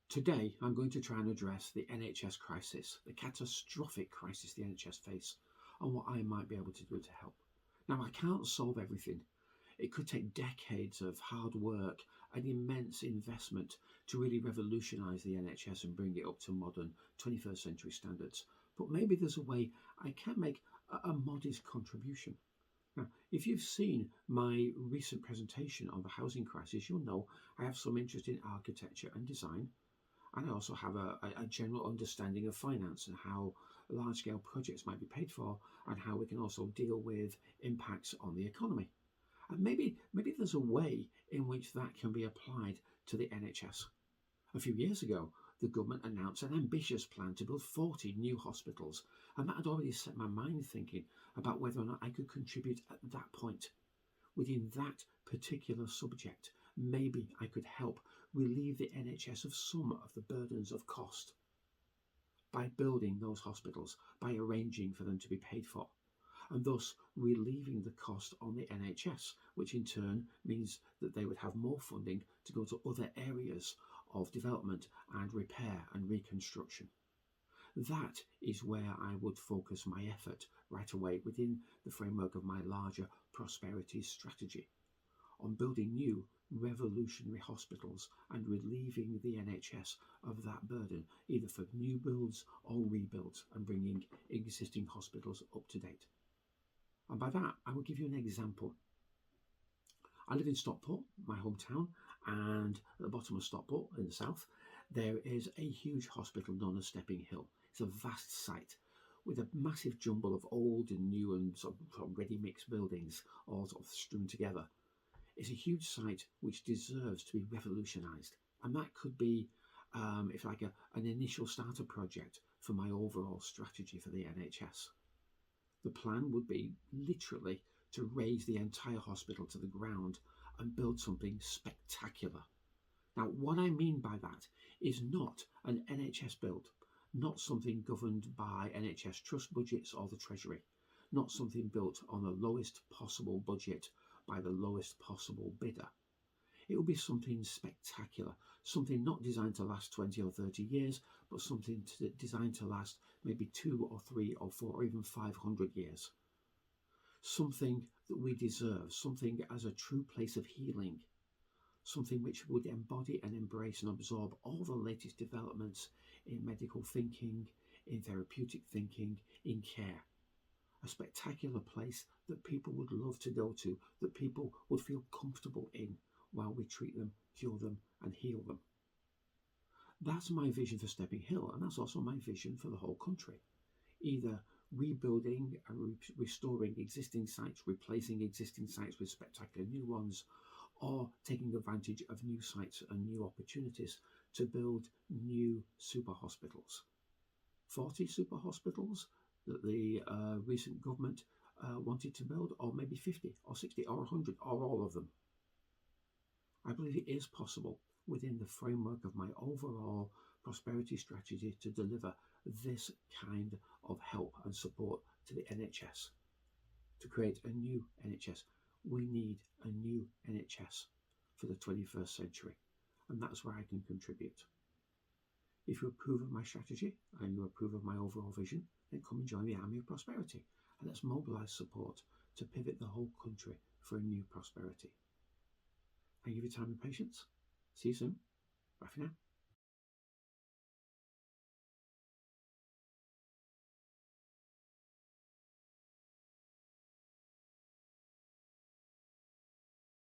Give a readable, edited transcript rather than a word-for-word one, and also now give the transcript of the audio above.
Today, I'm going to try and address the NHS crisis, the catastrophic crisis the NHS face, and what I might be able to do to help. Now, I can't solve everything. It could take decades of hard work and immense investment to really revolutionise the NHS and bring it up to modern 21st century standards. But maybe there's a way I can make a modest contribution. Now, if you've seen my recent presentation on the housing crisis, you'll know I have some interest in architecture and design. And I also have a general understanding of finance and how large-scale projects might be paid for, and how we can also deal with impacts on the economy. And maybe there's a way in which that can be applied to the NHS. A few years ago, the government announced an ambitious plan to build 40 new hospitals, and that had already set my mind thinking about whether or not I could contribute at that point. Within that particular subject, maybe I could help relieve the NHS of some of the burdens of cost by building those hospitals, by arranging for them to be paid for, and thus relieving the cost on the NHS, which in turn means that they would have more funding to go to other areas of development and repair and reconstruction. That is where I would focus my effort right away within the framework of my larger prosperity strategy, on building new revolutionary hospitals and relieving the NHS of that burden, either for new builds or rebuilds, and bringing existing hospitals up to date. And by that, I will give you an example. I live in Stockport, my hometown, and at the bottom of Stockport in the south, there is a huge hospital known as Stepping Hill. It's a vast site with a massive jumble of old and new and sort of ready mixed buildings all sort of strewn together. It's a huge site which deserves to be revolutionised, and that could be, if like an initial starter project for my overall strategy for the NHS. The plan would be literally to raise the entire hospital to the ground and build something spectacular. Now, what I mean by that is not an NHS build, not something governed by NHS trust budgets or the Treasury, not something built on the lowest possible budget by the lowest possible bidder. It will be something spectacular, something not designed to last 20 or 30 years, but something designed to last maybe 2 or 3 or 4 or even 500 years. Something that we deserve, something as a true place of healing, something which would embody and embrace and absorb all the latest developments in medical thinking, in therapeutic thinking, in care. A spectacular place that people would love to go to, that people would feel comfortable in while we treat them, cure them and heal them. That's my vision for Stepping Hill, and that's also my vision for the whole country. Either rebuilding and restoring existing sites, replacing existing sites with spectacular new ones, or taking advantage of new sites and new opportunities to build new super hospitals. 40 super hospitals that the recent government wanted to build, or maybe 50 or 60 or 100 or all of them. I believe it is possible within the framework of my overall prosperity strategy to deliver this kind of help and support to the NHS. To create a new NHS, we need a new NHS for the 21st century, and that's where I can contribute. If you approve of my strategy and you approve of my overall vision, then come and join the Army of Prosperity, and let's mobilise support to pivot the whole country for a new prosperity. Thank you for your time and patience. See you soon. Bye for now.